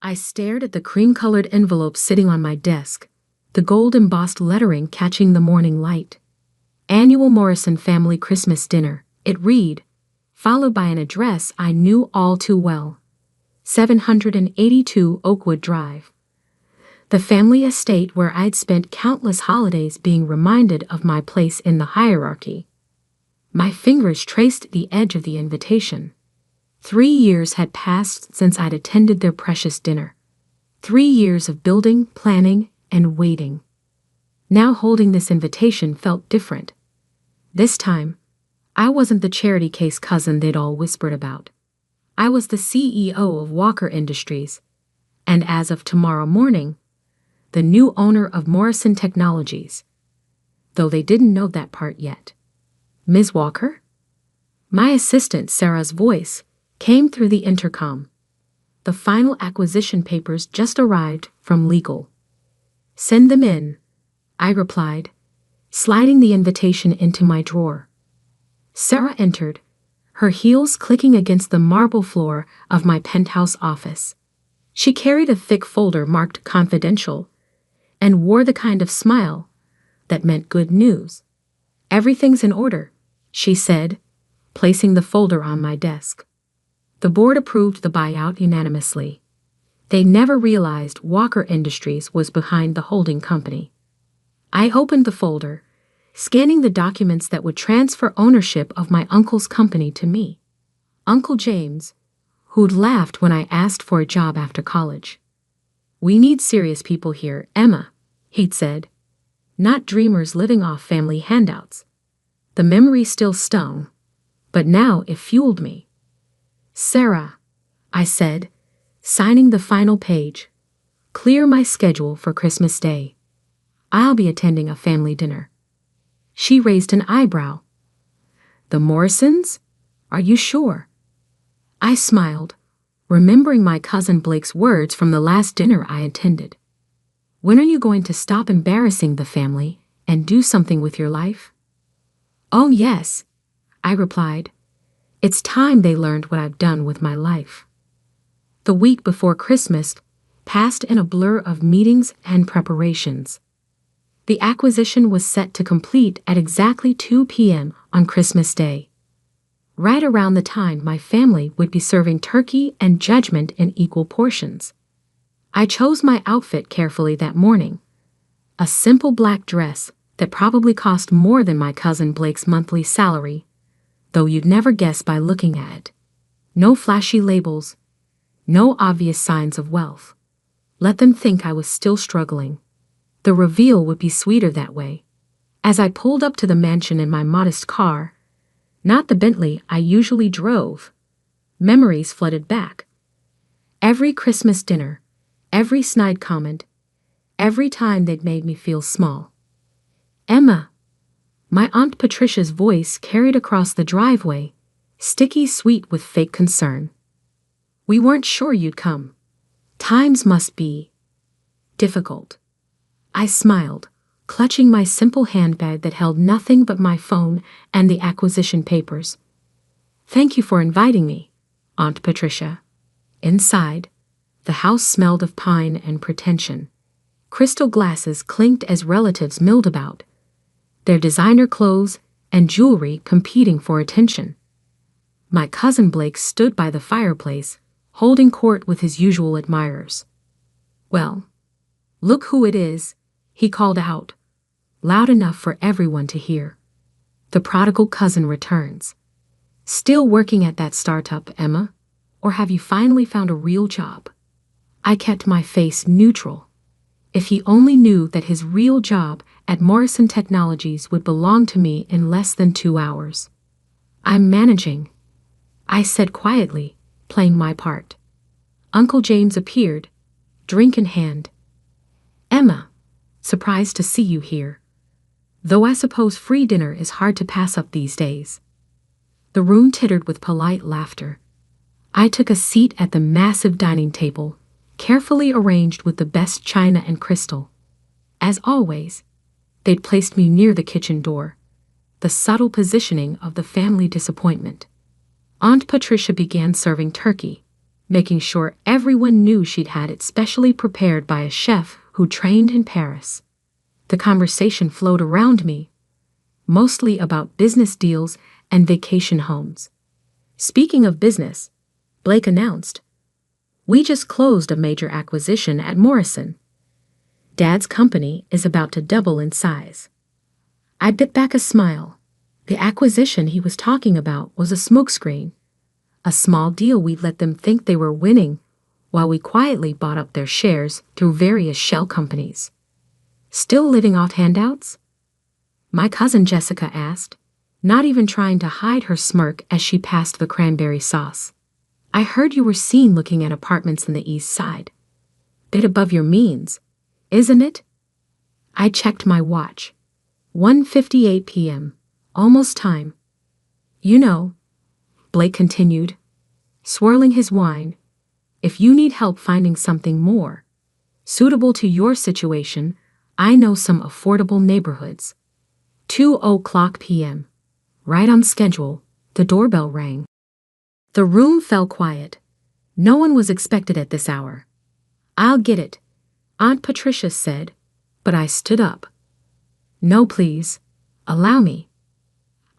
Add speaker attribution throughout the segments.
Speaker 1: I stared at the cream-colored envelope sitting on my desk, the gold-embossed lettering catching the morning light. Annual Morrison Family Christmas Dinner, it read, followed by an address I knew all too well. 782 Oakwood Drive. The family estate where I'd spent countless holidays being reminded of my place in the hierarchy. My fingers traced the edge of the invitation. 3 years had passed since I'd attended their precious dinner. 3 years of building, planning, and waiting. Now holding this invitation felt different. This time, I wasn't the charity case cousin they'd all whispered about. I was the CEO of Walker Industries, and as of tomorrow morning, the new owner of Morrison Technologies. Though they didn't know that part yet. Ms. Walker? My assistant Sarah's voice came through the intercom. The final acquisition papers just arrived from legal. Send them in, I replied, sliding the invitation into my drawer. Sarah entered, her heels clicking against the marble floor of my penthouse office. She carried a thick folder marked confidential and wore the kind of smile that meant good news. Everything's in order, she said, placing the folder on my desk. The board approved the buyout unanimously. They never realized Walker Industries was behind the holding company. I opened the folder, scanning the documents that would transfer ownership of my uncle's company to me. Uncle James, who'd laughed when I asked for a job after college. We need serious people here, Emma, he'd said. Not dreamers living off family handouts. The memory still stung, but now it fueled me. Sarah, I said, signing the final page. Clear my schedule for Christmas Day. I'll be attending a family dinner. She raised an eyebrow. The Morrisons? Are you sure? I smiled, remembering my cousin Blake's words from the last dinner I attended. When are you going to stop embarrassing the family and do something with your life? Oh yes, I replied. It's time they learned what I've done with my life. The week before Christmas passed in a blur of meetings and preparations. The acquisition was set to complete at exactly 2 p.m. on Christmas Day. Right around the time my family would be serving turkey and judgment in equal portions. I chose my outfit carefully that morning. A simple black dress that probably cost more than my cousin Blake's monthly salary, though you'd never guess by looking at it. No flashy labels, no obvious signs of wealth. Let them think I was still struggling. The reveal would be sweeter that way. As I pulled up to the mansion in my modest car, not the Bentley I usually drove, memories flooded back. Every Christmas dinner, every snide comment, every time they'd made me feel small. Emma, my Aunt Patricia's voice carried across the driveway, sticky sweet with fake concern. We weren't sure you'd come. Times must be difficult. I smiled, clutching my simple handbag that held nothing but my phone and the acquisition papers. Thank you for inviting me, Aunt Patricia. Inside, the house smelled of pine and pretension. Crystal glasses clinked as relatives milled about, their designer clothes and jewelry competing for attention. My cousin Blake stood by the fireplace, holding court with his usual admirers. Well, look who it is, he called out, loud enough for everyone to hear. The prodigal cousin returns. Still working at that startup, Emma? Or have you finally found a real job? I kept my face neutral. If he only knew that his real job at Morrison Technologies would belong to me in less than 2 hours. I'm managing, I said quietly, playing my part. Uncle James appeared, drink in hand. Emma, surprised to see you here. Though I suppose free dinner is hard to pass up these days. The room tittered with polite laughter. I took a seat at the massive dining table, carefully arranged with the best china and crystal. As always, they'd placed me near the kitchen door, the subtle positioning of the family disappointment. Aunt Patricia began serving turkey, making sure everyone knew she'd had it specially prepared by a chef who trained in Paris. The conversation flowed around me, mostly about business deals and vacation homes. Speaking of business, Blake announced, "We just closed a major acquisition at Morrison. Dad's company is about to double in size." I bit back a smile. The acquisition he was talking about was a smokescreen, a small deal we'd let them think they were winning while we quietly bought up their shares through various shell companies. "Still living off handouts?" my cousin Jessica asked, not even trying to hide her smirk as she passed the cranberry sauce. "I heard you were seen looking at apartments in the East Side. Bit above your means, isn't it?" I checked my watch. 1:58 p.m. Almost time. "You know," Blake continued, swirling his wine, "if you need help finding something more suitable to your situation, I know some affordable neighborhoods." 2:00 p.m. Right on schedule, the doorbell rang. The room fell quiet. No one was expected at this hour. "I'll get it," Aunt Patricia said, but I stood up. "No, please. Allow me."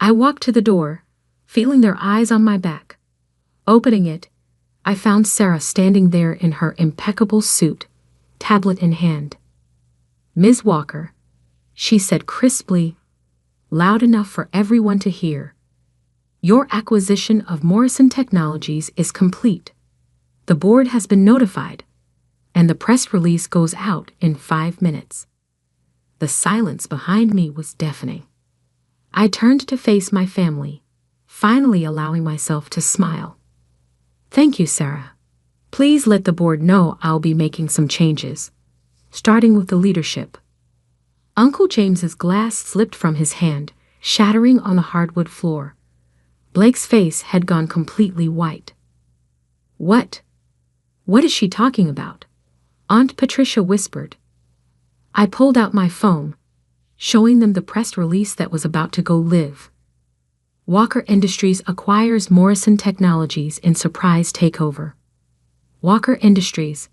Speaker 1: I walked to the door, feeling their eyes on my back. Opening it, I found Sarah standing there in her impeccable suit, tablet in hand. "Ms. Walker," she said crisply, loud enough for everyone to hear, "your acquisition of Morrison Technologies is complete. The board has been notified, and the press release goes out in 5 minutes." The silence behind me was deafening. I turned to face my family, finally allowing myself to smile. "Thank you, Sarah. Please let the board know I'll be making some changes, starting with the leadership." Uncle James's glass slipped from his hand, shattering on the hardwood floor. Blake's face had gone completely white. What is she talking about?" Aunt Patricia whispered. I pulled out my phone, showing them the press release that was about to go live. "Walker Industries acquires Morrison Technologies in surprise takeover." "Walker Industries,"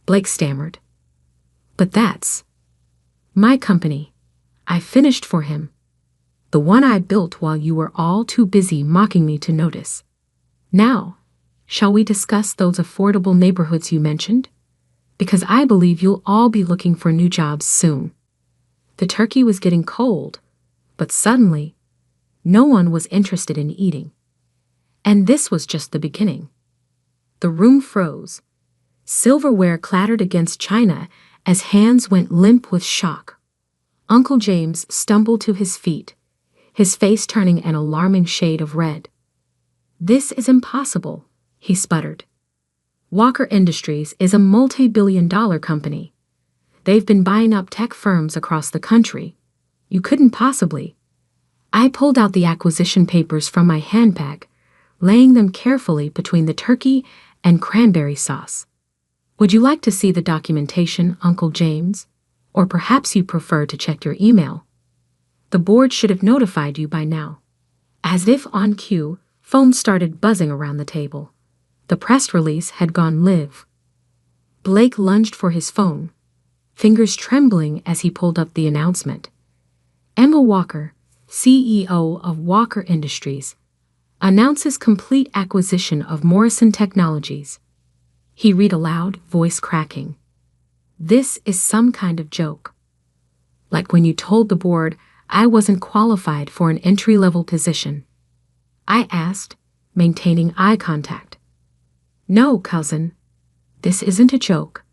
Speaker 1: Blake stammered. "But that's my company," I finished for him. "The one I built while you were all too busy mocking me to notice. Now, shall we discuss those affordable neighborhoods you mentioned? Because I believe you'll all be looking for new jobs soon." The turkey was getting cold, but suddenly, no one was interested in eating. And this was just the beginning. The room froze. Silverware clattered against china as hands went limp with shock. Uncle James stumbled to his feet, his face turning an alarming shade of red. "This is impossible," he sputtered. "Walker Industries is a multi-billion-dollar company. They've been buying up tech firms across the country. You couldn't possibly." I pulled out the acquisition papers from my handbag, laying them carefully between the turkey and cranberry sauce. "Would you like to see the documentation, Uncle James? Or perhaps you prefer to check your email? The board should have notified you by now." As if on cue, phones started buzzing around the table. The press release had gone live. Blake lunged for his phone, fingers trembling as he pulled up the announcement. "Emma Walker, CEO of Walker Industries, announces complete acquisition of Morrison Technologies." He read aloud, voice cracking. "This is some kind of joke. Like when you told the board I wasn't qualified for an entry-level position." I asked, maintaining eye contact. "No, cousin. This isn't a joke.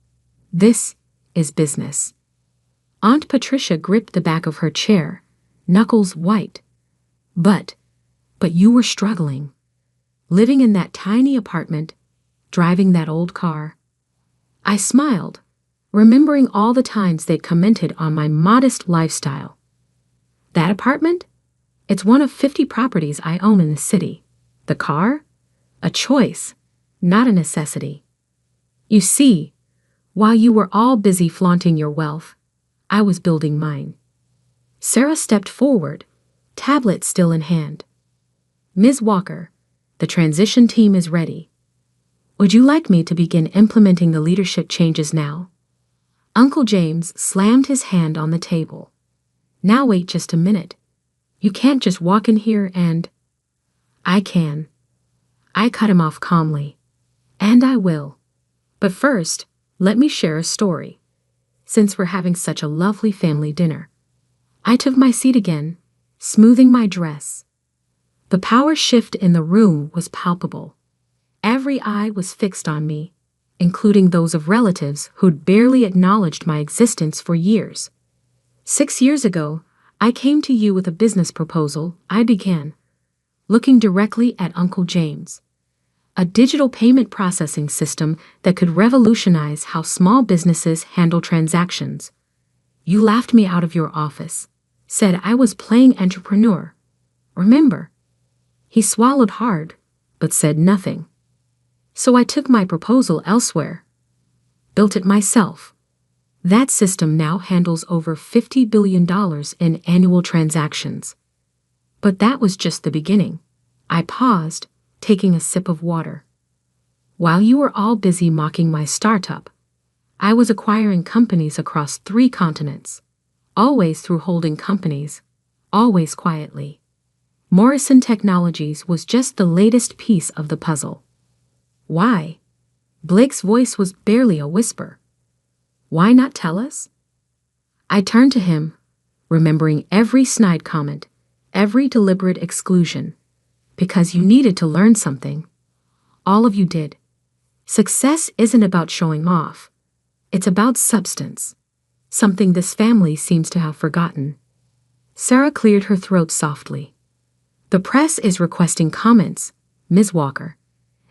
Speaker 1: This is business." Aunt Patricia gripped the back of her chair, knuckles white. But you were struggling. Living in that tiny apartment, driving that old car." I smiled, remembering all the times they'd commented on my modest lifestyle. "That apartment? It's one of 50 properties I own in the city. The car? A choice, not a necessity. You see, while you were all busy flaunting your wealth, I was building mine." Sarah stepped forward, tablet still in hand. "Ms. Walker, the transition team is ready. Would you like me to begin implementing the leadership changes now? Uncle James slammed his hand on the table. Now wait just a minute. You can't just walk in here and... I can. I cut him off calmly. And I will. But first, let me share a story. Since we're having such a lovely family dinner. I took my seat again, smoothing my dress. The power shift in the room was palpable. Every eye was fixed on me, including those of relatives who'd barely acknowledged my existence for years. 6 years ago, I came to you with a business proposal. I began, looking directly at Uncle James. A digital payment processing system that could revolutionize how small businesses handle transactions. You laughed me out of your office, said I was playing entrepreneur. Remember? He swallowed hard, but said nothing. So I took my proposal elsewhere. Built it myself. That system now handles over $50 billion in annual transactions. But that was just the beginning. I paused, taking a sip of water. While you were all busy mocking my startup, I was acquiring companies across 3 continents, always through holding companies, always quietly. Morrison Technologies was just the latest piece of the puzzle. Why? Blake's voice was barely a whisper. Why not tell us? I turned to him, remembering every snide comment, every deliberate exclusion. Because you needed to learn something. All of you did. Success isn't about showing off. It's about substance. Something this family seems to have forgotten. Sarah cleared her throat softly. The press is requesting comments, Ms. Walker,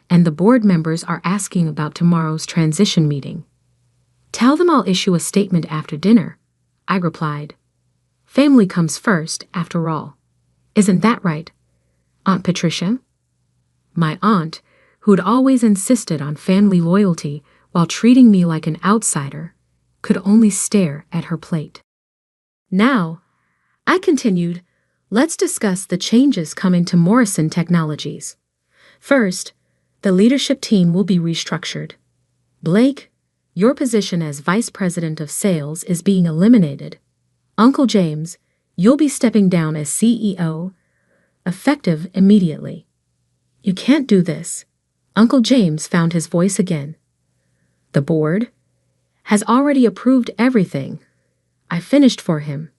Speaker 1: and the board members are asking about tomorrow's transition meeting. Tell them I'll issue a statement after dinner, I replied. Family comes first, after all. Isn't that right, Aunt Patricia? My aunt, who'd always insisted on family loyalty while treating me like an outsider, could only stare at her plate. Now, I continued, let's discuss the changes coming to Morrison Technologies. First, the leadership team will be restructured. Blake, your position as Vice President of Sales is being eliminated. Uncle James, you'll be stepping down as CEO, effective immediately. You can't do this. Uncle James found his voice again. The board has already approved everything. I finished for him.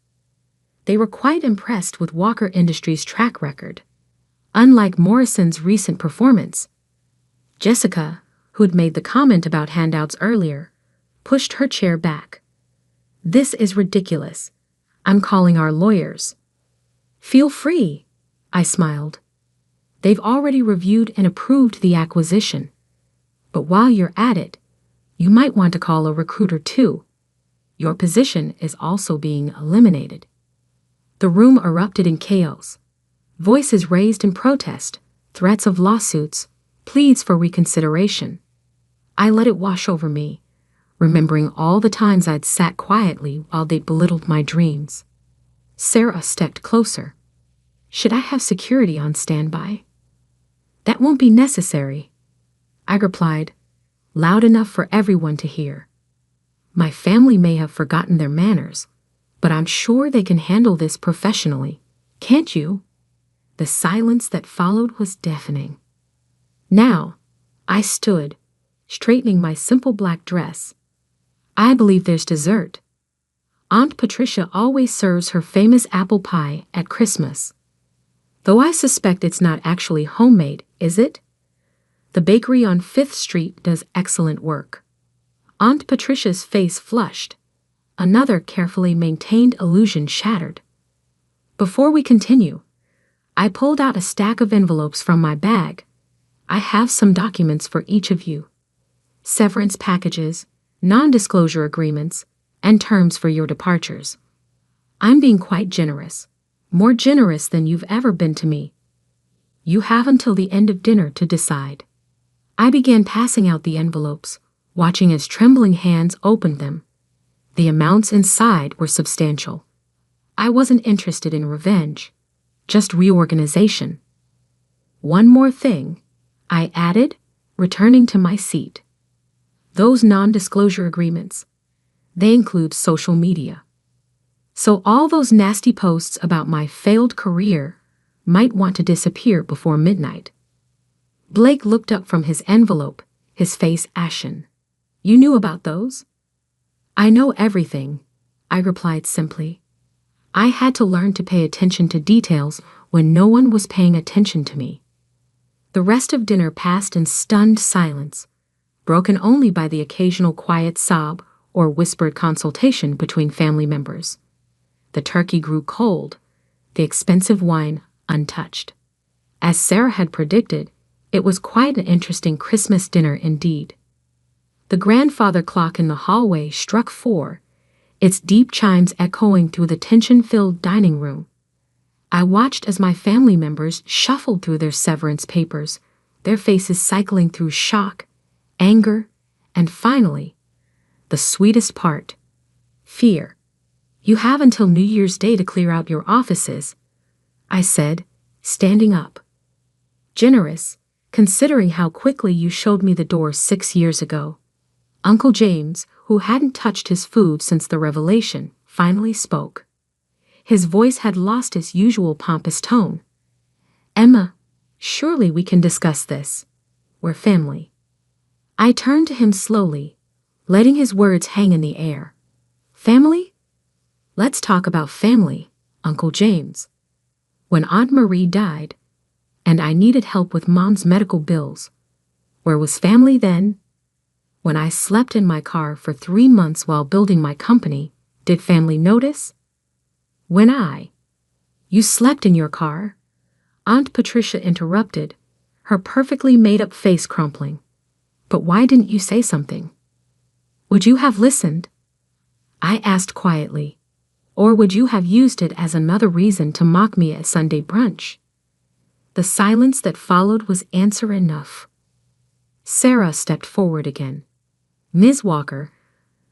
Speaker 1: They were quite impressed with Walker Industries' track record. Unlike Morrison's recent performance, Jessica, who'd made the comment about handouts earlier, pushed her chair back. This is ridiculous. I'm calling our lawyers. Feel free, I smiled. They've already reviewed and approved the acquisition. But while you're at it, you might want to call a recruiter too. Your position is also being eliminated. The room erupted in chaos. Voices raised in protest, threats of lawsuits, pleas for reconsideration. I let it wash over me, remembering all the times I'd sat quietly while they belittled my dreams. Sarah stepped closer. Should I have security on standby? That won't be necessary, I replied, loud enough for everyone to hear. My family may have forgotten their manners, but I'm sure they can handle this professionally. Can't you? The silence that followed was deafening. Now, I stood, straightening my simple black dress. I believe there's dessert. Aunt Patricia always serves her famous apple pie at Christmas. Though I suspect it's not actually homemade, is it? The bakery on 5th Street does excellent work. Aunt Patricia's face flushed. Another carefully maintained illusion shattered. Before we continue, I pulled out a stack of envelopes from my bag. I have some documents for each of you. Severance packages, non-disclosure agreements, and terms for your departures. I'm being quite generous, more generous than you've ever been to me. You have until the end of dinner to decide. I began passing out the envelopes, watching as trembling hands opened them. The amounts inside were substantial. I wasn't interested in revenge, just reorganization. One more thing, I added, returning to my seat. Those non-disclosure agreements, they include social media. So all those nasty posts about my failed career might want to disappear before midnight. Blake looked up from his envelope, his face ashen. You knew about those? I know everything, I replied simply. I had to learn to pay attention to details when no one was paying attention to me. The rest of dinner passed in stunned silence, broken only by the occasional quiet sob or whispered consultation between family members. The turkey grew cold, the expensive wine untouched. As Sarah had predicted, it was quite an interesting Christmas dinner indeed. The grandfather clock in the hallway struck 4, its deep chimes echoing through the tension-filled dining room. I watched as my family members shuffled through their severance papers, their faces cycling through shock, anger, and finally, the sweetest part, fear. You have until New Year's Day to clear out your offices, I said, standing up. Generous, considering how quickly you showed me the door 6 years ago. Uncle James, who hadn't touched his food since the revelation, finally spoke. His voice had lost its usual pompous tone. Emma, surely we can discuss this. We're family. I turned to him slowly, letting his words hang in the air. Family? Let's talk about family, Uncle James. When Aunt Marie died, and I needed help with Mom's medical bills, where was family then? When I slept in my car for 3 months while building my company, did family notice? You slept in your car? Aunt Patricia interrupted, her perfectly made-up face crumpling. But why didn't you say something? Would you have listened? I asked quietly. Or would you have used it as another reason to mock me at Sunday brunch? The silence that followed was answer enough. Sarah stepped forward again. Ms. Walker,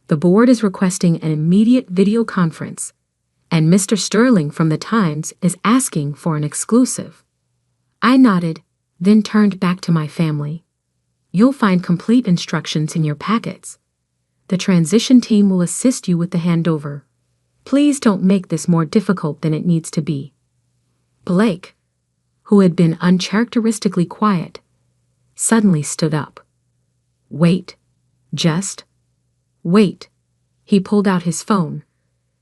Speaker 1: the board is requesting an immediate video conference, and Mr. Sterling from the Times is asking for an exclusive. I nodded, then turned back to my family. You'll find complete instructions in your packets. The transition team will assist you with the handover. Please don't make this more difficult than it needs to be. Blake, who had been uncharacteristically quiet, suddenly stood up. Wait. Just wait. He pulled out his phone,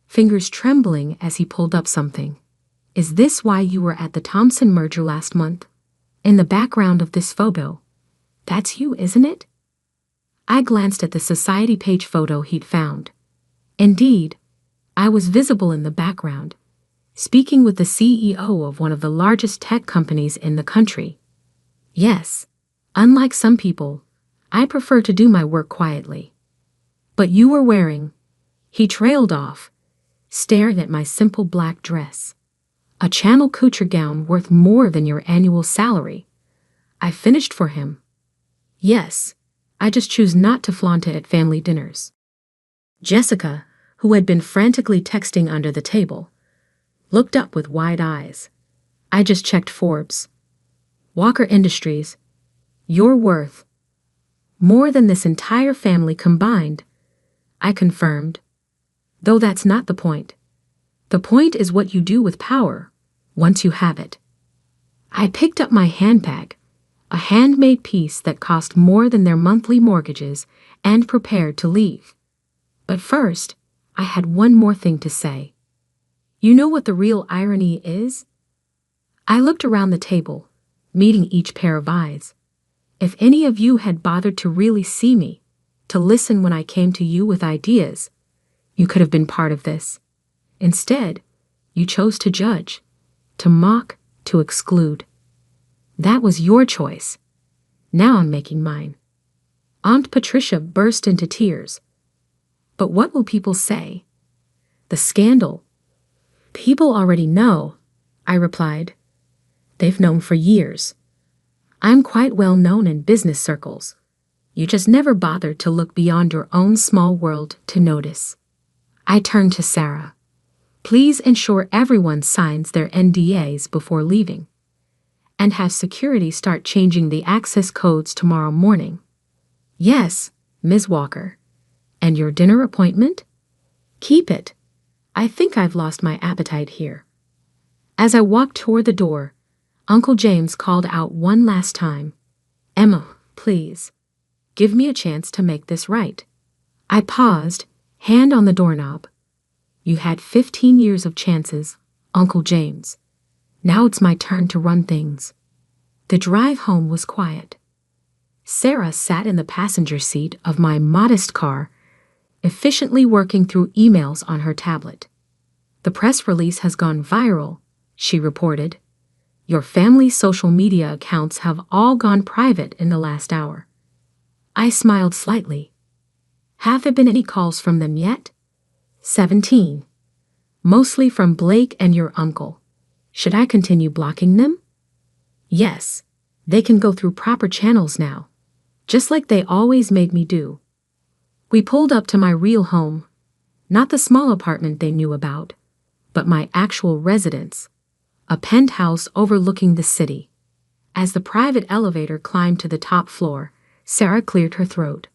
Speaker 1: fingers trembling as he pulled up something. Is this why you were at the Thompson merger last month? In the background of this photo. That's you, isn't it? I glanced at the society page photo he'd found. Indeed, I was visible in the background, speaking with the CEO of one of the largest tech companies in the country. Yes, unlike some people, I prefer to do my work quietly. But you were wearing, he trailed off, staring at my simple black dress. A Channel couture gown worth more than your annual salary. I finished for him. Yes, I just choose not to flaunt it at family dinners. Jessica, who had been frantically texting under the table, looked up with wide eyes. I just checked Forbes. Walker Industries, you're worth more than this entire family combined, I confirmed. Though that's not the point. The point is what you do with power, once you have it. I picked up my handbag, a handmade piece that cost more than their monthly mortgages, and prepared to leave. But first, I had one more thing to say. You know what the real irony is? I looked around the table, meeting each pair of eyes. If any of you had bothered to really see me, to listen when I came to you with ideas, you could have been part of this. Instead, you chose to judge, to mock, to exclude. That was your choice. Now I'm making mine. Aunt Patricia burst into tears. But what will people say? The scandal. People already know, I replied. They've known for years. I'm quite well known in business circles. You just never bothered to look beyond your own small world to notice. I turned to Sarah. Please ensure everyone signs their NDAs before leaving. and have security start changing the access codes tomorrow morning. Yes, Ms. Walker. And your dinner appointment? Keep it. I think I've lost my appetite here. As I walked toward the door, Uncle James called out one last time, Emma, please. Give me a chance to make this right. I paused, hand on the doorknob. You had 15 years of chances, Uncle James. Now it's my turn to run things. The drive home was quiet. Sarah sat in the passenger seat of my modest car, efficiently working through emails on her tablet. The press release has gone viral, she reported. Your family's social media accounts have all gone private in the last hour. I smiled slightly. Have there been any calls from them yet? 17. Mostly from Blake and your uncle. Should I continue blocking them? Yes, they can go through proper channels now, just like they always made me do. We pulled up to my real home, not the small apartment they knew about, but my actual residence, a penthouse overlooking the city. As the private elevator climbed to the top floor, Sarah cleared her throat.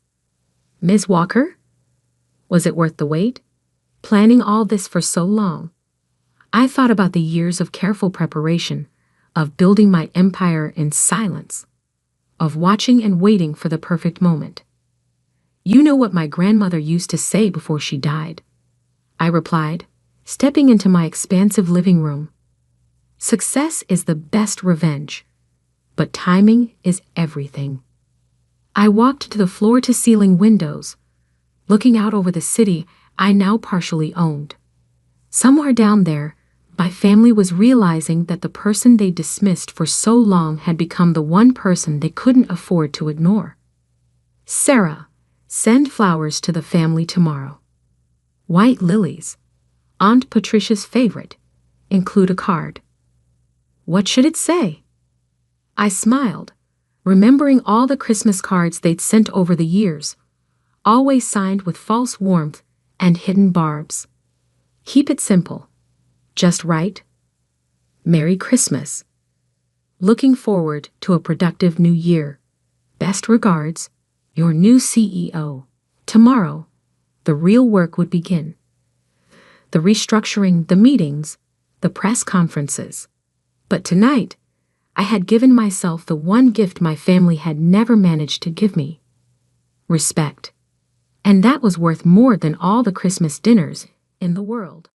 Speaker 1: Ms. Walker? Was it worth the wait? Planning all this for so long. I thought about the years of careful preparation, of building my empire in silence, of watching and waiting for the perfect moment. You know what my grandmother used to say before she died, I replied, stepping into my expansive living room. Success is the best revenge, but timing is everything. I walked to the floor-to-ceiling windows, looking out over the city I now partially owned. Somewhere down there, my family was realizing that the person they dismissed for so long had become the one person they couldn't afford to ignore. Sarah, send flowers to the family tomorrow. White lilies, Aunt Patricia's favorite, include a card. What should it say? I smiled, remembering all the Christmas cards they'd sent over the years, always signed with false warmth and hidden barbs. Keep it simple. Just right. Merry Christmas. Looking forward to a productive new year. Best regards, your new CEO. Tomorrow, the real work would begin. The restructuring, the meetings, the press conferences. But tonight, I had given myself the one gift my family had never managed to give me. Respect. And that was worth more than all the Christmas dinners in the world.